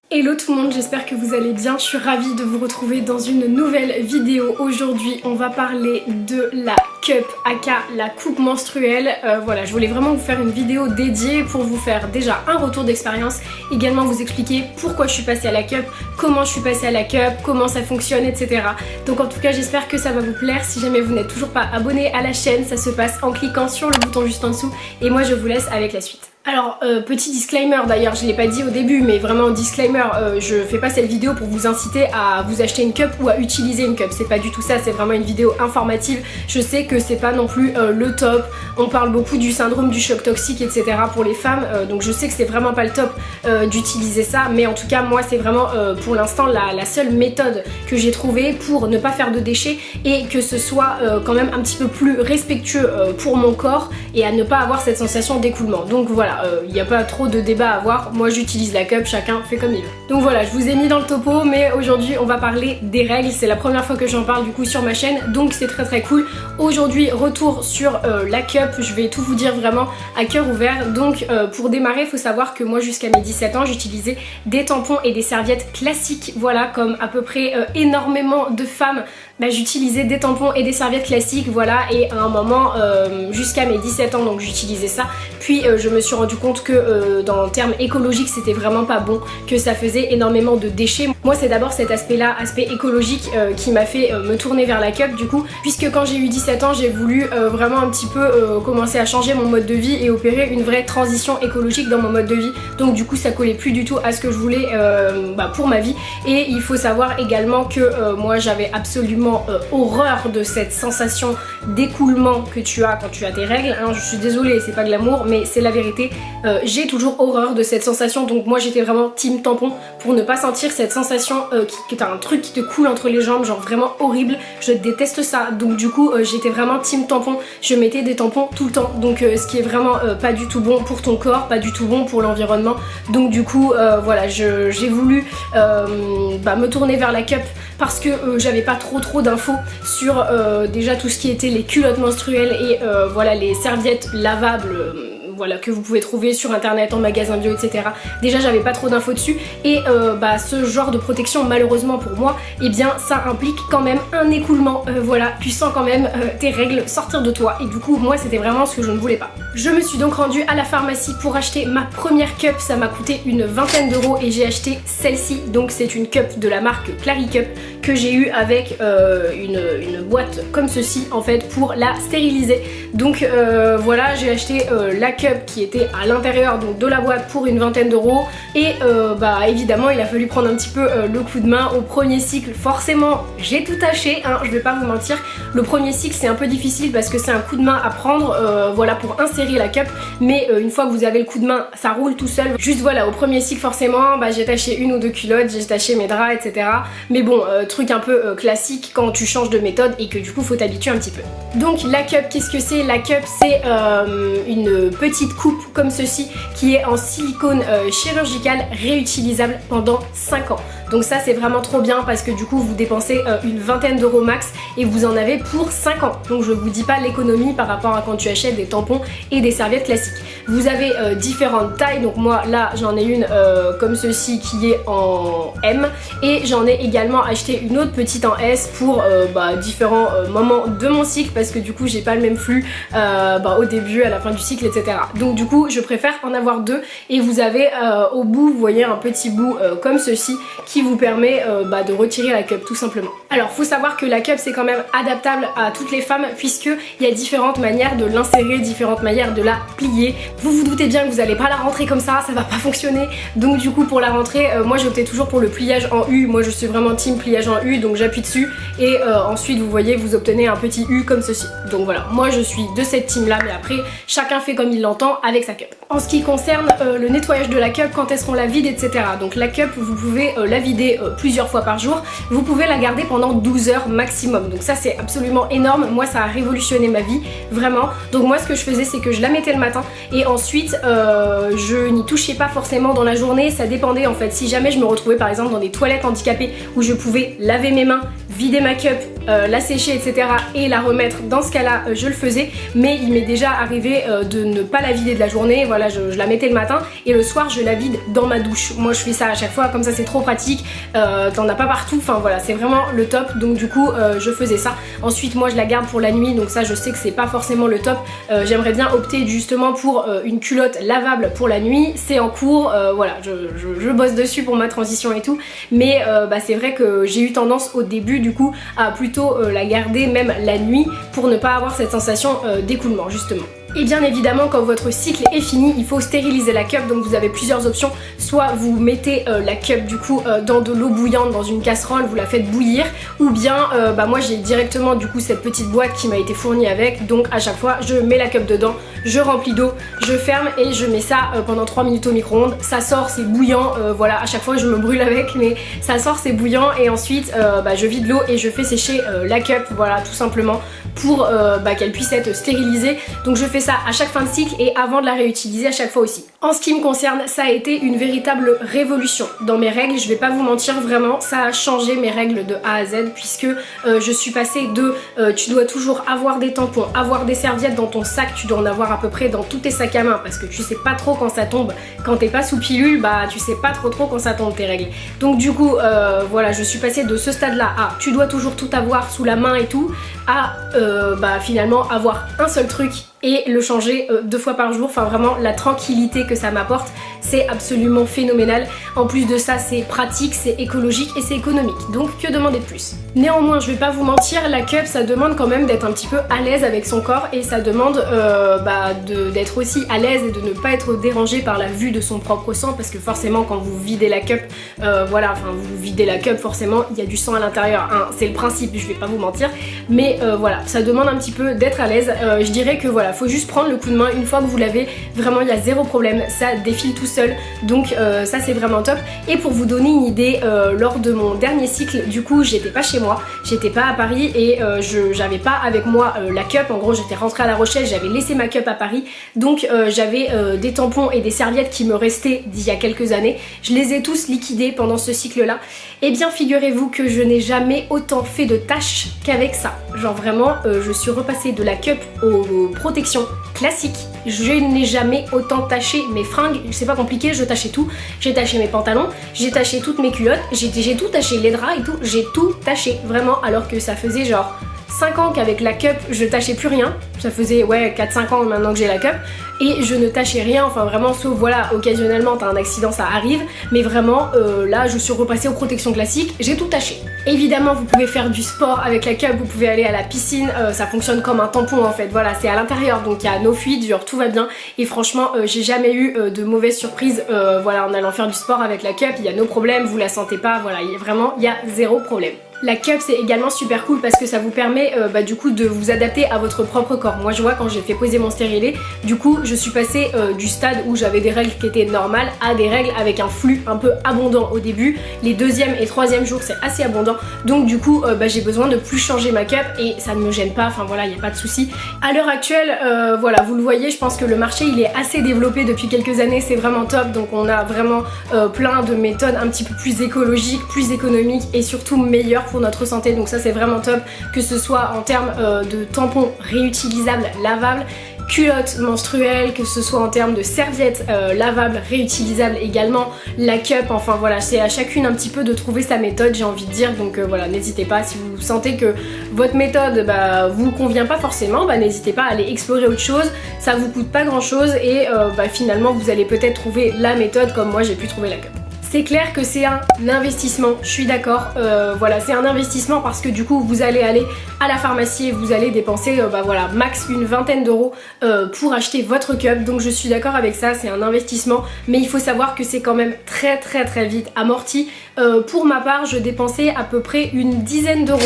Hello tout le monde, j'espère que vous allez bien, je suis ravie de vous retrouver dans une nouvelle vidéo. Aujourd'hui on va parler de la cup aka la coupe menstruelle. Voilà, je voulais vraiment vous faire une vidéo dédiée pour vous faire déjà un retour d'expérience, également vous expliquer pourquoi je suis passée à la cup, comment je suis passée à la cup, comment ça fonctionne, etc. Donc en tout cas j'espère que ça va vous plaire. Si jamais vous n'êtes toujours pas abonné à la chaîne, ça se passe en cliquant sur le bouton juste en dessous et moi je vous laisse avec la suite. Alors petit disclaimer, d'ailleurs je l'ai pas dit au début mais vraiment disclaimer, je fais pas cette vidéo pour vous inciter à vous acheter une cup ou à utiliser une cup, c'est pas du tout ça, c'est vraiment une vidéo informative. Je sais que c'est pas non plus le top, on parle beaucoup du syndrome du choc toxique etc pour les femmes, donc je sais que c'est vraiment pas le top d'utiliser ça, mais en tout cas moi c'est vraiment pour l'instant la seule méthode que j'ai trouvée pour ne pas faire de déchets et que ce soit quand même un petit peu plus respectueux pour mon corps et à ne pas avoir cette sensation d'écoulement. Donc voilà, il n'y a pas trop de débat à avoir, moi j'utilise la cup, chacun fait comme il veut. Donc voilà, je vous ai mis dans le topo, mais aujourd'hui on va parler des règles, c'est la première fois que j'en parle du coup sur ma chaîne, donc c'est très cool. Aujourd'hui retour sur la cup, je vais tout vous dire vraiment à cœur ouvert. Donc pour démarrer, il faut savoir que moi jusqu'à mes 17 ans j'utilisais des tampons et des serviettes classiques, voilà, comme à peu près énormément de femmes. J'utilisais des tampons et des serviettes classiques, voilà, et à un moment jusqu'à mes 17 ans donc j'utilisais ça, puis je me suis rendu compte que dans le terme écologique c'était vraiment pas bon, que ça faisait énormément de déchets. Moi c'est d'abord cet aspect là, aspect écologique qui m'a fait me tourner vers la cup du coup, puisque quand j'ai eu 17 ans j'ai voulu vraiment un petit peu commencer à changer mon mode de vie et opérer une vraie transition écologique dans mon mode de vie, donc du coup ça collait plus du tout à ce que je voulais pour ma vie. Et il faut savoir également que moi j'avais absolument horreur de cette sensation d'écoulement que tu as quand tu as tes règles, hein. Je suis désolée, c'est pas glamour mais c'est la vérité, j'ai toujours horreur de cette sensation, donc moi j'étais vraiment team tampon pour ne pas sentir cette sensation que t'as un truc qui te coule entre les jambes, genre vraiment horrible, je déteste ça. Donc du coup j'étais vraiment team tampon, je mettais des tampons tout le temps, donc ce qui est vraiment pas du tout bon pour ton corps, pas du tout bon pour l'environnement. Donc du coup voilà, j'ai voulu me tourner vers la cup parce que j'avais pas trop d'infos sur déjà tout ce qui était les culottes menstruelles et voilà les serviettes lavables voilà, que vous pouvez trouver sur internet, en magasin bio, etc. Déjà j'avais pas trop d'infos dessus et ce genre de protection malheureusement pour moi, eh bien ça implique quand même un écoulement, voilà, tu sens quand même tes règles sortir de toi et du coup moi c'était vraiment ce que je ne voulais pas. Je me suis donc rendue à la pharmacie pour acheter ma première cup, ça m'a coûté une vingtaine d'euros et j'ai acheté celle-ci, donc c'est une cup de la marque Clary Cup que j'ai eu avec une boîte comme ceci en fait pour la stériliser. Donc voilà, j'ai acheté la cup qui était à l'intérieur donc de la boîte pour une vingtaine d'euros et évidemment il a fallu prendre un petit peu le coup de main au premier cycle. Forcément j'ai tout taché, hein, je vais pas vous mentir, le premier cycle c'est un peu difficile parce que c'est un coup de main à prendre voilà, pour insérer la cup, mais une fois que vous avez le coup de main ça roule tout seul. Juste voilà, au premier cycle forcément j'ai taché une ou deux culottes, j'ai taché mes draps etc, mais bon truc un peu classique quand tu changes de méthode et que du coup faut t'habituer un petit peu. Donc la cup, qu'est-ce que c'est? La cup c'est une petite coupe comme ceci qui est en silicone chirurgical réutilisable pendant 5 ans. Donc ça c'est vraiment trop bien parce que du coup vous dépensez une vingtaine d'euros max et vous en avez pour 5 ans. Donc je vous dis pas l'économie par rapport à quand tu achètes des tampons et des serviettes classiques. Vous avez différentes tailles, donc moi là j'en ai une comme ceci qui est en M et j'en ai également acheté une autre petite en S pour différents moments de mon cycle parce que du coup j'ai pas le même flux au début, à la fin du cycle etc. Donc du coup je préfère en avoir deux et vous avez au bout vous voyez un petit bout comme ceci qui vous permet de retirer la cup tout simplement. Alors faut savoir que la cup c'est quand même adaptable à toutes les femmes puisque il y a différentes manières de l'insérer, différentes manières de la plier. Vous vous doutez bien que vous allez pas la rentrer comme ça va pas fonctionner. Donc du coup pour la rentrer moi j'optais toujours pour le pliage en U, moi je suis vraiment team pliage en U, donc j'appuie dessus et ensuite vous voyez vous obtenez un petit U comme ceci. Donc voilà, moi je suis de cette team là mais après chacun fait comme il l'entend. temps avec sa cup. En ce qui concerne le nettoyage de la cup, quand est-ce qu'on la vide, etc. Donc la cup, vous pouvez la vider plusieurs fois par jour. Vous pouvez la garder pendant 12 heures maximum. Donc ça c'est absolument énorme. Moi ça a révolutionné ma vie, vraiment. Donc moi ce que je faisais c'est que je la mettais le matin et ensuite je n'y touchais pas forcément dans la journée. Ça dépendait en fait. Si jamais je me retrouvais par exemple dans des toilettes handicapées où je pouvais laver mes mains, vider ma cup, la sécher, etc. et la remettre, dans ce cas-là je le faisais. Mais il m'est déjà arrivé de ne pas la vider de la journée. Voilà, je la mettais le matin et le soir je la vide dans ma douche. Moi je fais ça à chaque fois, comme ça c'est trop pratique. T'en as pas partout, enfin voilà, c'est vraiment le top. Donc du coup je faisais ça. Ensuite moi je la garde pour la nuit, donc ça je sais que c'est pas forcément le top. J'aimerais bien opter justement pour une culotte lavable pour la nuit. C'est en cours, voilà, je bosse dessus pour ma transition et tout. Mais c'est vrai que j'ai eu tendance au début du coup à plutôt la garder même la nuit pour ne pas avoir cette sensation d'écoulement justement. Et bien évidemment quand votre cycle est fini, il faut stériliser la cup. Donc vous avez plusieurs options. Soit vous mettez la cup du coup dans de l'eau bouillante dans une casserole, vous la faites bouillir. Ou bien moi j'ai directement du coup cette petite boîte qui m'a été fournie avec. Donc à chaque fois je mets la cup dedans, je remplis d'eau, je ferme et je mets ça pendant 3 minutes au micro-ondes. Ça sort, c'est bouillant, voilà, à chaque fois je me brûle avec, mais ça sort, c'est bouillant. Et ensuite je vide l'eau et je fais sécher la cup, voilà, tout simplement pour qu'elle puisse être stérilisée. Donc je fais ça à chaque fin de cycle et avant de la réutiliser à chaque fois aussi. En ce qui me concerne, ça a été une véritable révolution dans mes règles. Je vais pas vous mentir, vraiment ça a changé mes règles de A à Z, puisque je suis passée de tu dois toujours avoir des tampons, avoir des serviettes dans ton sac, tu dois en avoir à peu près dans tous tes sacs à main parce que tu sais pas trop quand ça tombe. Quand t'es pas sous pilule, tu sais pas trop quand ça tombe tes règles. Donc du coup voilà, je suis passée de ce stade là à tu dois toujours tout avoir sous la main et tout, à finalement avoir un seul truc et le changer 2 fois par jour. Enfin vraiment la tranquillité que ça m'apporte, c'est absolument phénoménal. En plus de ça c'est pratique, c'est écologique et c'est économique, donc que demander de plus? Néanmoins je vais pas vous mentir, la cup ça demande quand même d'être un petit peu à l'aise avec son corps et ça demande d'être aussi à l'aise et de ne pas être dérangé par la vue de son propre sang, parce que forcément quand vous videz la cup, vous videz la cup, forcément il y a du sang à l'intérieur, hein, c'est le principe, je vais pas vous mentir, mais voilà, ça demande un petit peu d'être à l'aise. Je dirais que voilà, faut juste prendre le coup de main, une fois que vous l'avez, vraiment il y a zéro problème, ça défile tout seul, donc ça c'est vraiment top. Et pour vous donner une idée, lors de mon dernier cycle, du coup j'étais pas chez moi, j'étais pas à Paris et j'avais pas avec moi la cup. En gros j'étais rentrée à La Rochelle, j'avais laissé ma cup à Paris, donc j'avais des tampons et des serviettes qui me restaient d'il y a quelques années. Je les ai tous liquidés pendant ce cycle là. Et bien figurez-vous que je n'ai jamais autant fait de tâches qu'avec ça. Genre vraiment je suis repassée de la cup aux protections classiques. Je n'ai jamais autant taché mes fringues, c'est pas compliqué, je tachais tout. J'ai taché mes pantalons, j'ai taché toutes mes culottes, j'ai tout taché, les draps et tout, j'ai tout taché vraiment, alors que ça faisait genre 5 ans qu'avec la cup je tachais plus rien. Ça faisait 4-5 ans maintenant que j'ai la cup et je ne tachais rien, enfin vraiment, sauf voilà, occasionnellement t'as un accident, ça arrive, mais vraiment là je suis repassée aux protections classiques, j'ai tout taché. Évidemment vous pouvez faire du sport avec la cup, vous pouvez aller à la piscine, ça fonctionne comme un tampon en fait, voilà, c'est à l'intérieur donc il y a no fluide, genre tout va bien et franchement j'ai jamais eu de mauvaises surprises voilà, en allant faire du sport avec la cup, il y a no problème, vous la sentez pas, voilà, vraiment il y a zéro problème. La cup c'est également super cool parce que ça vous permet du coup de vous adapter à votre propre corps. Moi je vois quand j'ai fait poser mon stérilet, du coup je suis passée du stade où j'avais des règles qui étaient normales à des règles avec un flux un peu abondant au début. Les 2e et 3e jours c'est assez abondant, donc du coup j'ai besoin de plus changer ma cup et ça ne me gêne pas, enfin voilà, il n'y a pas de souci. À l'heure actuelle voilà, vous le voyez, je pense que le marché il est assez développé depuis quelques années, c'est vraiment top, donc on a vraiment plein de méthodes un petit peu plus écologiques, plus économiques et surtout meilleures pour notre santé, donc ça c'est vraiment top, que ce soit en termes de tampons réutilisables, lavables, culottes menstruelles, que ce soit en termes de serviettes lavables, réutilisables également, la cup, enfin voilà, c'est à chacune un petit peu de trouver sa méthode, j'ai envie de dire, donc voilà, n'hésitez pas, si vous sentez que votre méthode vous convient pas forcément, n'hésitez pas à aller explorer autre chose, ça vous coûte pas grand chose et finalement vous allez peut-être trouver la méthode comme moi j'ai pu trouver la cup. C'est clair que c'est un investissement, je suis d'accord, voilà, c'est un investissement parce que du coup vous allez aller à la pharmacie et vous allez dépenser bah voilà, max une vingtaine d'euros pour acheter votre cup, donc je suis d'accord avec ça, c'est un investissement, mais il faut savoir que c'est quand même très vite amorti. Pour ma part, je dépensais à peu près une dizaine d'euros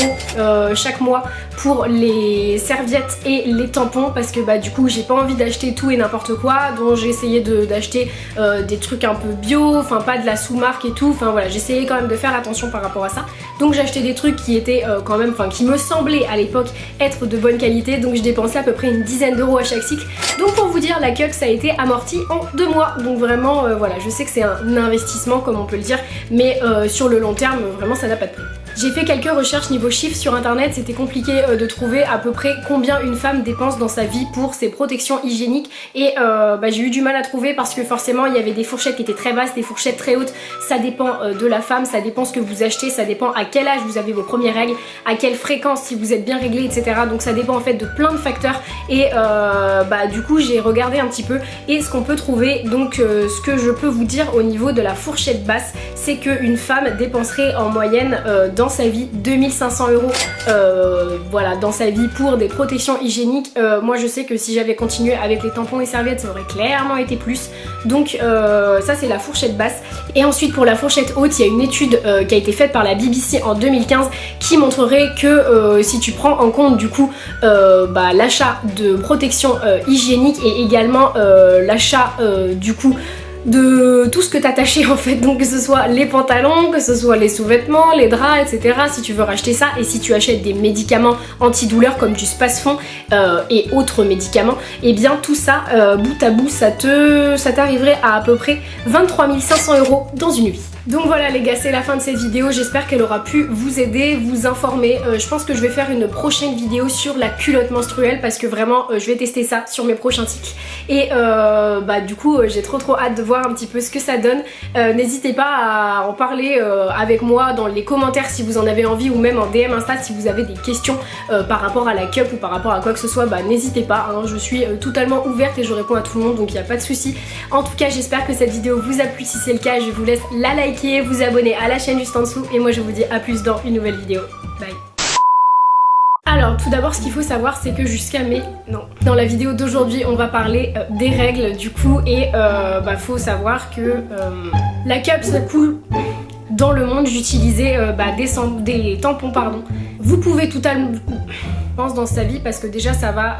chaque mois pour les serviettes et les tampons parce que bah du coup j'ai pas envie d'acheter tout et n'importe quoi, donc j'ai essayé d'acheter des trucs un peu bio, enfin pas de la sous-marque et tout, enfin voilà, j'essayais quand même de faire attention par rapport à ça, donc j'ai acheté des trucs qui étaient quand même, enfin qui me semblaient à l'époque être de bonne qualité, donc je dépensais à peu près une dizaine d'euros à chaque cycle, donc pour vous dire la cup ça a été amorti en 2 mois, donc vraiment voilà, je sais que c'est un investissement comme on peut le dire, mais sur le long terme vraiment ça n'a pas de prix. J'ai fait quelques recherches niveau chiffres sur internet, c'était compliqué de trouver à peu près combien une femme dépense dans sa vie pour ses protections hygiéniques et bah, j'ai eu du mal à trouver parce que forcément il y avait des fourchettes qui étaient très basses, des fourchettes très hautes, ça dépend de la femme, ça dépend ce que vous achetez, ça dépend à quel âge vous avez vos premières règles, à quelle fréquence, si vous êtes bien réglé, etc. Donc ça dépend en fait de plein de facteurs et bah, du coup j'ai regardé un petit peu et ce qu'on peut trouver, donc ce que je peux vous dire au niveau de la fourchette basse, c'est qu'une femme dépenserait en moyenne dans sa vie 2500 euros voilà, dans sa vie pour des protections hygiéniques. Moi je sais que si j'avais continué avec les tampons et serviettes ça aurait clairement été plus, donc ça c'est la fourchette basse. Et ensuite pour la fourchette haute, il y a une étude qui a été faite par la BBC en 2015 qui montrerait que si tu prends en compte du coup bah, l'achat de protection hygiénique et également l'achat du coup de tout ce que t'as taché en fait, donc que ce soit les pantalons, que ce soit les sous-vêtements, les draps, etc. Si tu veux racheter ça et si tu achètes des médicaments antidouleurs comme du Spasfon et autres médicaments, et bien tout ça bout à bout ça t'arriverait à peu près 23 500 euros dans une vie. Donc voilà les gars, c'est la fin de cette vidéo, j'espère qu'elle aura pu vous aider, vous informer. Je pense que je vais faire une prochaine vidéo sur la culotte menstruelle parce que vraiment je vais tester ça sur mes prochains cycles. Et bah du coup j'ai trop hâte de voir un petit peu ce que ça donne. N'hésitez pas à en parler avec moi dans les commentaires si vous en avez envie ou même en DM Insta si vous avez des questions par rapport à la cup ou par rapport à quoi que ce soit, bah n'hésitez pas, hein, je suis totalement ouverte et je réponds à tout le monde donc il n'y a pas de souci. En tout cas j'espère que cette vidéo vous a plu, si c'est le cas je vous laisse la liker, vous abonner à la chaîne juste en dessous et moi je vous dis à plus dans une nouvelle vidéo. Bye. Alors tout d'abord ce qu'il faut savoir c'est que dans la vidéo d'aujourd'hui on va parler des règles du coup et bah faut savoir que la cup ça coule dans le monde, j'utilisais des tampons pardon. Vous pouvez totalement dans sa vie parce que déjà ça va